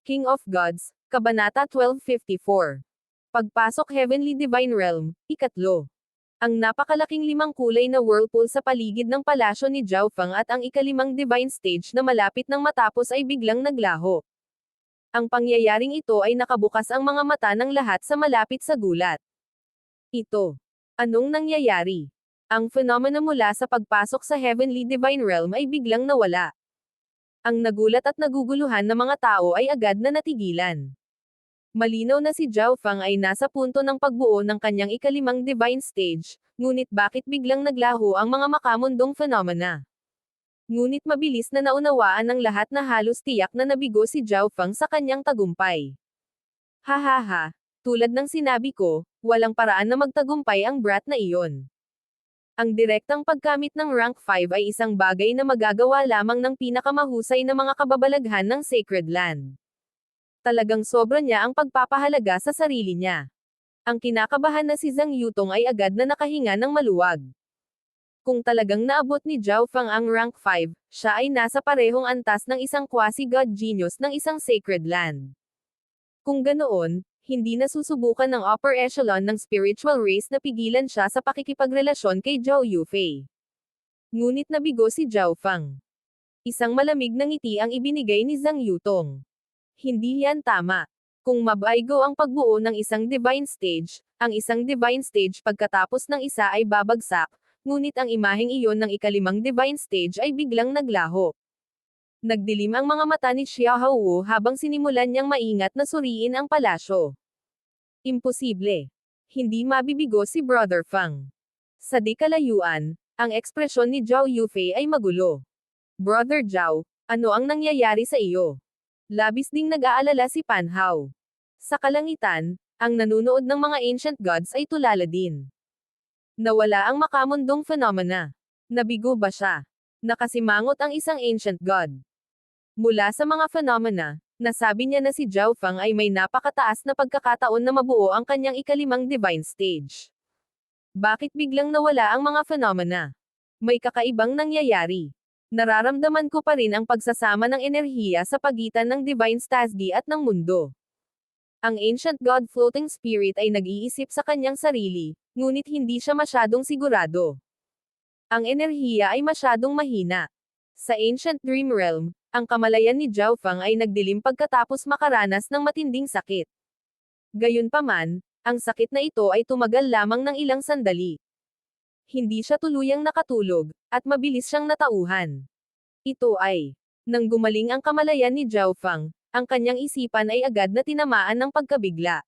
King of Gods, Kabanata 1254. Pagpasok Heavenly Divine Realm, ikatlo. Ang napakalaking limang kulay na whirlpool sa paligid ng palasyo ni Zhao Fang at ang ikalimang Divine Stage na malapit nang matapos ay biglang naglaho. Ang pangyayaring ito ay nakabukas ang mga mata ng lahat sa malapit sa gulat. Ito. Anong nangyayari? Ang phenomena mula sa pagpasok sa Heavenly Divine Realm ay biglang nawala. Ang nagulat at naguguluhan na mga tao ay agad na natigilan. Malinaw na si Zhao Fang ay nasa punto ng pagbuo ng kanyang ikalimang Divine Stage, ngunit bakit biglang naglaho ang mga makamundong phenomena? Ngunit mabilis na naunawaan ng lahat na halos tiyak na nabigo si Zhao Fang sa kanyang tagumpay. Hahaha, tulad ng sinabi ko, walang paraan na magtagumpay ang brat na iyon. Ang direktang pagkamit ng rank 5 ay isang bagay na magagawa lamang ng pinakamahusay na mga kababalaghan ng Sacred Land. Talagang sobra niya ang pagpapahalaga sa sarili niya. Ang kinakabahan na si Zhang Yutong ay agad na nakahinga ng maluwag. Kung talagang naabot ni Zhao Fang ang rank 5, siya ay nasa parehong antas ng isang quasi-god genius ng isang Sacred Land. Kung ganoon, hindi na susubukan ng upper echelon ng spiritual race na pigilan siya sa pakikipagrelasyon kay Zhao Yufei. Ngunit nabigo si Zhao Fang. Isang malamig na ngiti ang ibinigay ni Zhang Yutong. Hindi yan tama. Kung mabaygo ang pagbuo ng isang divine stage, ang isang divine stage pagkatapos ng isa ay babagsak, ngunit ang imaheng iyon ng ikalimang divine stage ay biglang naglaho. Nagdilim ang mga mata ni Xiaohu habang sinimulan niyang maingat na suriin ang palasyo. Imposible. Hindi mabibigo si Brother Fang. Sa di kalayuan, ang ekspresyon ni Zhao Yufei ay magulo. Brother Zhao, ano ang nangyayari sa iyo? Labis ding nag-aalala si Pan Hao. Sa kalangitan, ang nanunood ng mga ancient gods ay tulala din. Nawala ang makamundong phenomena. Nabigo ba siya? Nakasimangot ang isang ancient god. Mula sa mga phenomena, nasabi niya na si Zhao Fang ay may napakataas na pagkakataon na mabuo ang kanyang ikalimang divine stage. Bakit biglang nawala ang mga phenomena? May kakaibang nangyayari. Nararamdaman ko pa rin ang pagsasama ng enerhiya sa pagitan ng divine stasdi at ng mundo. Ang ancient god floating spirit ay nag-iisip sa kanyang sarili, ngunit hindi siya masyadong sigurado. Ang enerhiya ay masyadong mahina. Sa ancient dream realm, ang kamalayan ni Zhao Fang ay nagdilim pagkatapos makaranas ng matinding sakit. Gayunpaman, ang sakit na ito ay tumagal lamang ng ilang sandali. Hindi siya tuluyang nakatulog, at mabilis siyang natauhan. Ito ay, nang gumaling ang kamalayan ni Zhao Fang, ang kanyang isipan ay agad na tinamaan ng pagkabigla.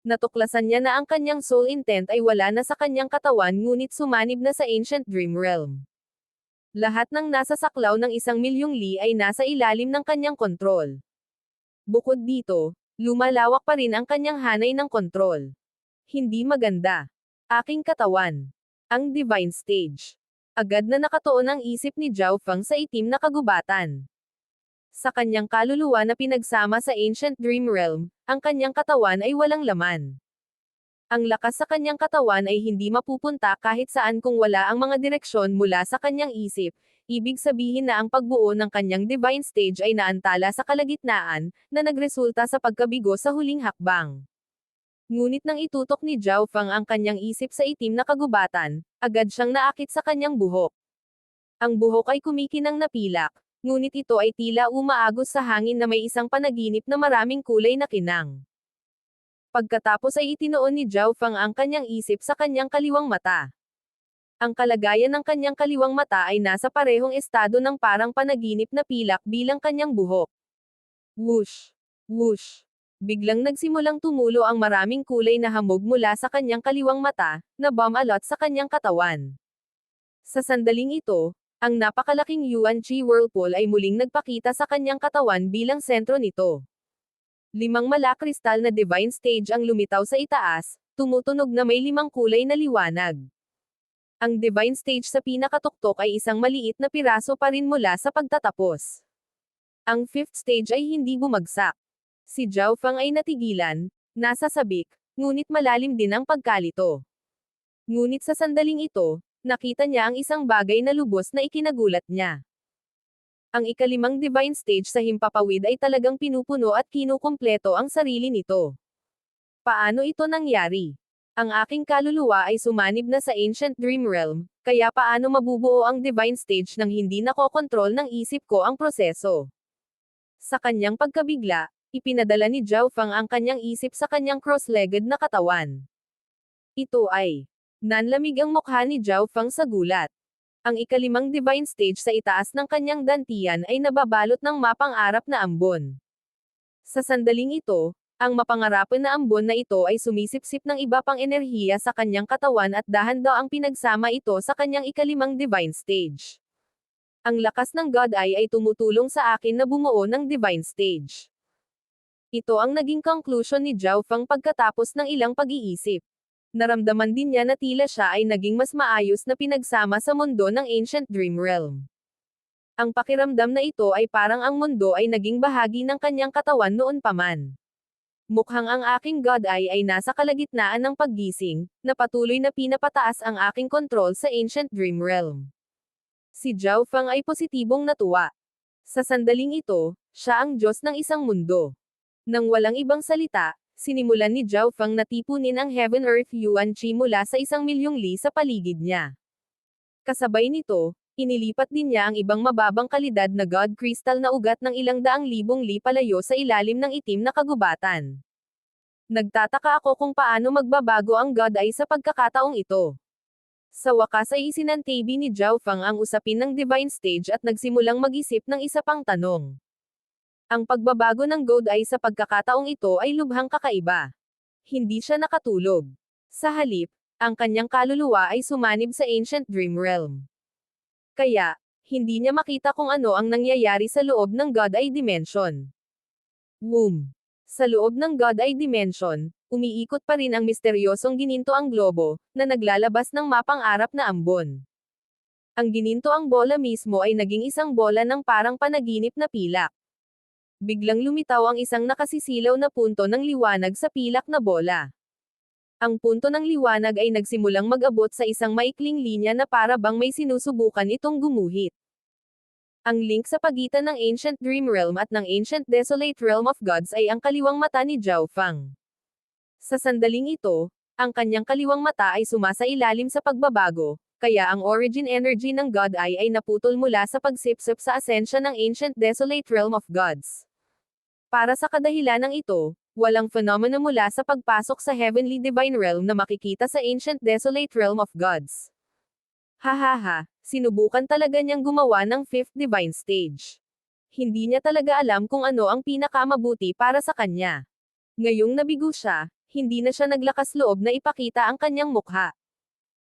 Natuklasan niya na ang kanyang soul intent ay wala na sa kanyang katawan ngunit sumanib na sa ancient dream realm. Lahat ng nasa saklaw ng 1,000,000 li ay nasa ilalim ng kanyang kontrol. Bukod dito, lumalawak pa rin ang kanyang hanay ng kontrol. Hindi maganda. Aking katawan. Ang divine stage. Agad na nakatuon ang isip ni Zhao Fang sa itim na kagubatan. Sa kanyang kaluluwa na pinagsama sa ancient dream realm, ang kanyang katawan ay walang laman. Ang lakas sa kanyang katawan ay hindi mapupunta kahit saan kung wala ang mga direksyon mula sa kanyang isip, ibig sabihin na ang pagbuo ng kanyang divine stage ay naantala sa kalagitnaan, na nagresulta sa pagkabigo sa huling hakbang. Ngunit nang itutok ni Zhao Fang ang kanyang isip sa itim na kagubatan, agad siyang naakit sa kanyang buhok. Ang buhok ay kumikinang napilak, Ngunit ito ay tila umaagos sa hangin na may isang panaginip na maraming kulay na kinang. Pagkatapos ay itinoon ni Zhao Feng ang kanyang isip sa kanyang kaliwang mata. Ang kalagayan ng kanyang kaliwang mata ay nasa parehong estado ng parang panaginip na pilak bilang kanyang buhok. Whoosh! Whoosh! Biglang nagsimulang tumulo ang maraming kulay na hamog mula sa kanyang kaliwang mata, na bumalot sa kanyang katawan. Sa sandaling ito, ang napakalaking Yuan Chi Whirlpool ay muling nagpakita sa kanyang katawan bilang sentro nito. 5 malakristal na divine stage ang lumitaw sa itaas, tumutunog na may 5 kulay na liwanag. Ang divine stage sa pinakatuktok ay isang maliit na piraso pa rin mula sa pagtatapos. Ang 5th stage ay hindi bumagsak. Si Zhao Feng ay natigilan, nasa sabik, ngunit malalim din ang pagkalito. Ngunit sa sandaling ito, nakita niya ang isang bagay na lubos na ikinagulat niya. Ang ika-5 divine stage sa himpapawid ay talagang pinupuno at kinukumpleto ang sarili nito. Paano ito nangyari? Ang aking kaluluwa ay sumanib na sa Ancient Dream Realm, kaya paano mabubuo ang divine stage nang hindi nakokontrol ng isip ko ang proseso? Sa kanyang pagkabigla, ipinadala ni Zhao Feng ang kanyang isip sa kanyang cross-legged na katawan. Ito ay nanlamig ang mukha ni Zhao Feng sa gulat. Ang ika-5 divine stage sa itaas ng kanyang dantian ay nababalot ng mapang-arap na ambon. Sa sandaling ito, ang mapangarapan na ambon na ito ay sumisipsip ng iba pang enerhiya sa kanyang katawan at dahan-daang pinagsama ito sa kanyang ika-5 divine stage. Ang lakas ng God Eye ay tumutulong sa akin na bumuo ng divine stage. Ito ang naging conclusion ni Zhao Feng pagkatapos ng ilang pag-iisip. Naramdaman din niya na tila siya ay naging mas maayos na pinagsama sa mundo ng Ancient Dream Realm. Ang pakiramdam na ito ay parang ang mundo ay naging bahagi ng kanyang katawan noon pa man. Mukhang ang aking God Eye ay nasa kalagitnaan ng paggising, na patuloy na pinapataas ang aking kontrol sa Ancient Dream Realm. Si Zhao Feng ay positibong natuwa. Sa sandaling ito, siya ang Diyos ng isang mundo. Nang walang ibang salita, sinimulan ni Zhao Feng na tipunin ang Heaven Earth Yuan Chi mula sa 1,000,000 li sa paligid niya. Kasabay nito, inilipat din niya ang ibang mababang kalidad na God Crystal na ugat ng 200,000 li palayo sa ilalim ng itim na kagubatan. Nagtataka ako kung paano magbabago ang God Eye sa pagkakataong ito. Sa wakas ay isinantabi ni Zhao Feng ang usapin ng Divine Stage at nagsimulang mag-isip ng isa pang tanong. Ang pagbabago ng God Eye sa pagkakataong ito ay lubhang kakaiba. Hindi siya nakatulog. Sa halip, ang kanyang kaluluwa ay sumanib sa Ancient Dream Realm. Kaya, hindi niya makita kung ano ang nangyayari sa loob ng God Eye Dimension. Womb. Sa loob ng God Eye Dimension, umiikot pa rin ang misteryosong ginintoang globo, na naglalabas ng mapang-arap na ambon. Ang ginintoang bola mismo ay naging isang bola ng parang panaginip na pilak. Biglang lumitaw ang isang nakasisilaw na punto ng liwanag sa pilak na bola. Ang punto ng liwanag ay nagsimulang mag-abot sa isang maikling linya na para bang may sinusubukan itong gumuhit. Ang link sa pagitan ng Ancient Dream Realm at ng Ancient Desolate Realm of Gods ay ang kaliwang mata ni Zhao Feng. Sa sandaling ito, ang kanyang kaliwang mata ay sumasailalim sa pagbabago, kaya ang origin energy ng God Eye ay naputol mula sa pagsipsip sa asensya ng Ancient Desolate Realm of Gods. Para sa kadahilanang ito, walang phenomena mula sa pagpasok sa Heavenly Divine Realm na makikita sa Ancient Desolate Realm of Gods. Hahaha, sinubukan talaga niyang gumawa ng 5th Divine Stage. Hindi niya talaga alam kung ano ang pinakamabuti para sa kanya. Ngayong nabigo siya, hindi na siya naglakas loob na ipakita ang kanyang mukha.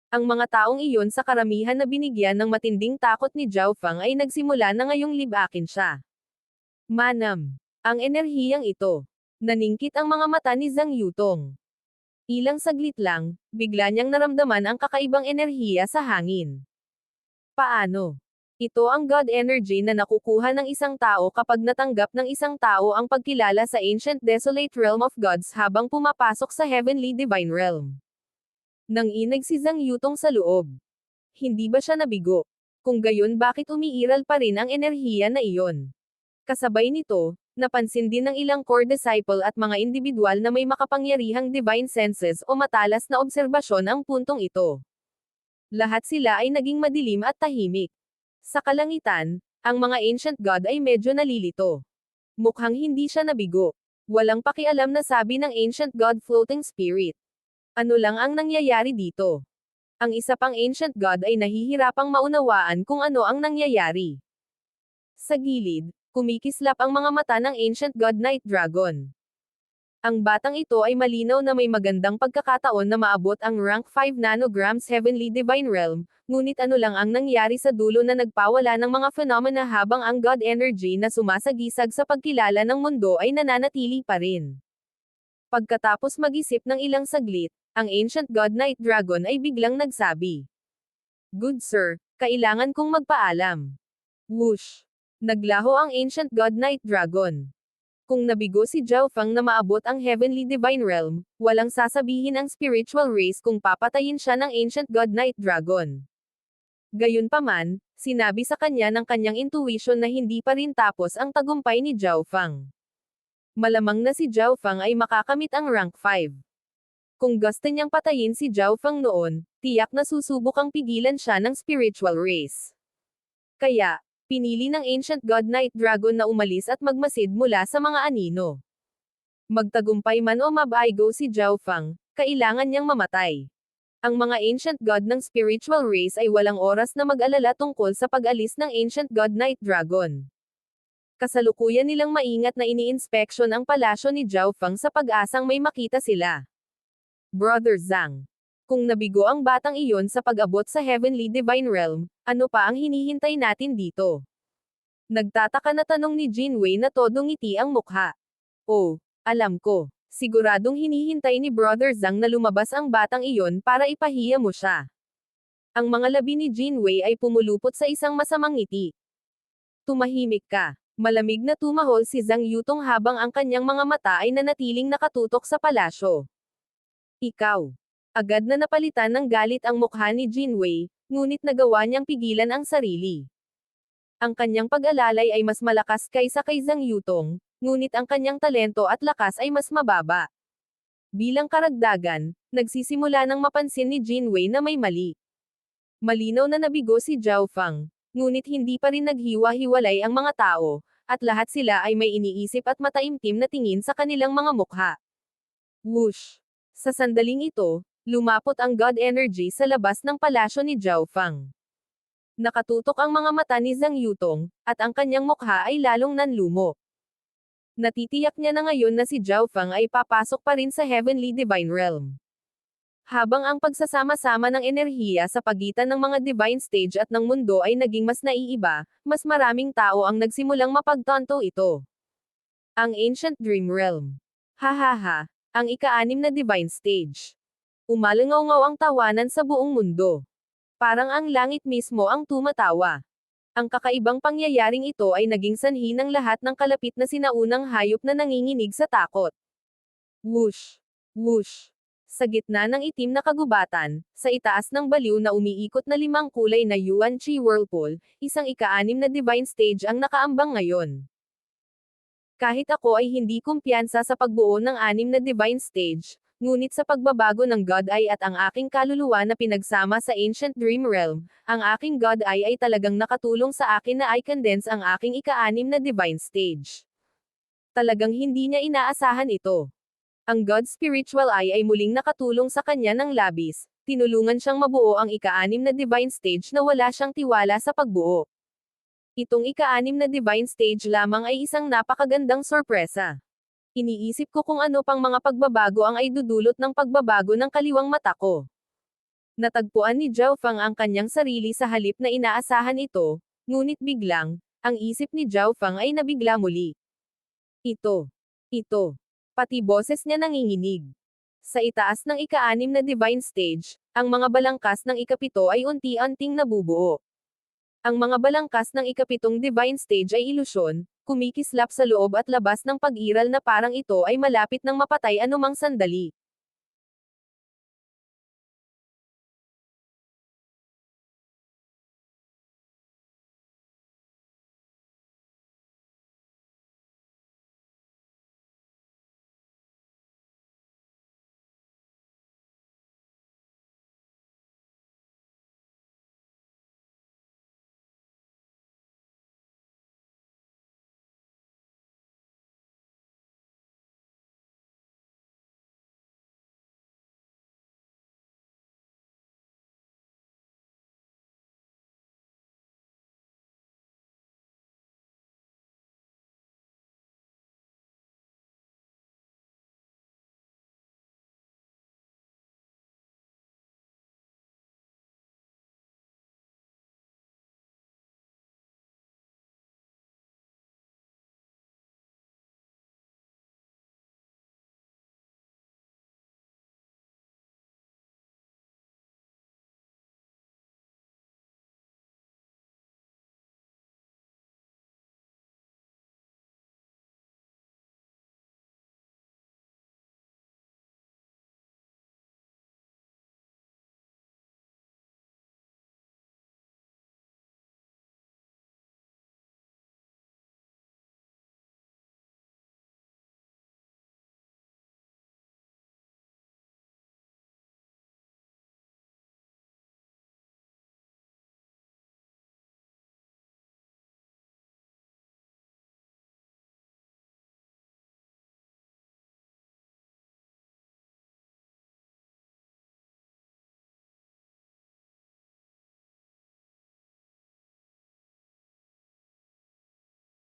Ang mga taong iyon sa karamihan na binigyan ng matinding takot ni Zhao Feng ay nagsimula na ngayong libakin siya. Manam. Ang enerhiyang ito. Naningkit ang mga mata ni Zhang Yutong. Ilang saglit lang, bigla niyang naramdaman ang kakaibang enerhiya sa hangin. Paano? Ito ang God energy na nakukuha ng isang tao kapag natanggap ng isang tao ang pagkilala sa Ancient Desolate Realm of Gods habang pumapasok sa Heavenly Divine Realm. Nanginig si Zhang Yutong sa loob. Hindi ba siya nabigo? Kung gayon, bakit umiiral pa rin ang enerhiya na iyon? Kasabay nito, napansin din ng ilang core disciple at mga individual na may makapangyarihang divine senses o matalas na obserbasyon ang puntong ito. Lahat sila ay naging madilim at tahimik. Sa kalangitan, Ang mga ancient god ay medyo nalilito. Mukhang hindi siya nabigo. Walang pakialam na sabi ng ancient god floating spirit. Ano lang ang nangyayari dito? Ang isa pang ancient god ay nahihirapang maunawaan kung ano ang nangyayari. Sa gilid, kumikislap ang mga mata ng ancient god Night Dragon. Ang batang ito ay malinaw na may magandang pagkakataon na maabot ang rank 5 nanograms Heavenly Divine Realm, ngunit ano lang ang nangyari sa dulo na nagpawala ng mga phenomena habang ang God energy na sumasagisag sa pagkilala ng mundo ay nananatili pa rin. Pagkatapos mag-isip ng ilang saglit, ang Ancient God Night Dragon ay biglang nagsabi. Good sir, kailangan kong magpaalam. Whoosh! Naglaho ang Ancient God Night Dragon. Kung nabigo si Zhao Feng na maabot ang Heavenly Divine Realm, walang sasabihin ang spiritual race kung papatayin siya ng Ancient God Night Dragon. Gayunpaman, sinabi sa kanya ng kanyang intuition na hindi pa rin tapos ang tagumpay ni Zhao Feng. Malamang na si Zhao Feng ay makakamit ang rank 5. Kung gusto niyang patayin si Zhao Feng noon, tiyak na susubukang pigilan siya ng spiritual race. Kaya, pinili ng Ancient God Night Dragon na umalis at magmasid mula sa mga anino. Magtagumpay man o mabaigo si Zhao Feng, kailangan niyang mamatay. Ang mga Ancient God ng spiritual race ay walang oras na mag-alala tungkol sa pag-alis ng Ancient God Night Dragon. Kasalukuyan nilang maingat na ini-inspeksyon ang palasyo ni Zhao Feng sa pag-asang may makita sila. Brother Zhang. Kung nabigo ang batang iyon sa pag-abot sa Heavenly Divine Realm, ano pa ang hinihintay natin dito? Nagtataka na tanong ni Jinwei na todong ngiti ang mukha. Oh, alam ko. Siguradong hinihintay ni Brother Zhang na lumabas ang batang iyon para ipahiya mo siya. Ang mga labi ni Jinwei ay pumulupot sa isang masamang ngiti. Tumahimik ka. Malamig na tumahol si Zhang Yutong habang ang kanyang mga mata ay nanatiling nakatutok sa palasyo. Ikaw. Agad na napalitan ng galit ang mukha ni Jinwei, ngunit nagawa niyang pigilan ang sarili. Ang kanyang pag-alalay ay mas malakas kaysa kay Zhang Yutong, ngunit ang kanyang talento at lakas ay mas mababa. Bilang karagdagan, nagsisimula nang mapansin ni Jinwei na may mali. Malinaw na nabigo si Zhao Feng, ngunit hindi pa rin naghiwa-hiwalay ang mga tao, at lahat sila ay may iniisip at mataimtim na tingin sa kanilang mga mukha. Whoosh! Sa sandaling ito, lumapot ang God energy sa labas ng palasyo ni Zhao Feng. Nakatutok ang mga mata ni Zhang Yutong, at ang kanyang mukha ay lalong nanlumo. Natitiyak niya na ngayon na si Zhao Feng ay papasok pa rin sa Heavenly Divine Realm. Habang ang pagsasama-sama ng enerhiya sa pagitan ng mga divine stage at ng mundo ay naging mas naiiba, mas maraming tao ang nagsimulang mapagtanto ito. Ang Ancient Dream Realm. Hahaha, ang ika-6 na divine stage. Umalangaw-ngaw ang tawanan sa buong mundo. Parang ang langit mismo ang tumatawa. Ang kakaibang pangyayaring ito ay naging sanhi ng lahat ng kalapit na sinaunang hayop na nanginginig sa takot. Whoosh! Whoosh! Sa gitna ng itim na kagubatan, sa itaas ng baliw na umiikot na 5 kulay na Yuan Chi Whirlpool, isang ika-6 na divine stage ang nakaambang ngayon. Kahit ako ay hindi kumpiyansa sa pagbuo ng 6 na divine stage, ngunit sa pagbabago ng God Eye at ang aking kaluluwa na pinagsama sa Ancient Dream Realm, ang aking God Eye ay talagang nakatulong sa akin na i-condense ang aking ika-6 na divine stage. Talagang hindi niya inaasahan ito. Ang God Spiritual Eye ay muling nakatulong sa kanya ng labis, tinulungan siyang mabuo ang ika-6 na divine stage na wala siyang tiwala sa pagbuo. Itong ika-6 na divine stage lamang ay isang napakagandang sorpresa. Iniisip ko kung ano pang mga pagbabago ang ay dudulot ng pagbabago ng kaliwang mata ko. Natagpuan ni Zhao Feng ang kanyang sarili sa halip na inaasahan ito, ngunit biglang, ang isip ni Zhao Feng ay nabigla muli. Ito. Pati boses niya nanginginig. Sa itaas ng ika-6 na divine stage, ang mga balangkas ng ika-7 ay unti-unting nabubuo. Ang mga balangkas ng ika-7 divine stage ay ilusyon, kumikislap sa loob at labas ng pag-iral na parang ito ay malapit ng mapatay anumang sandali.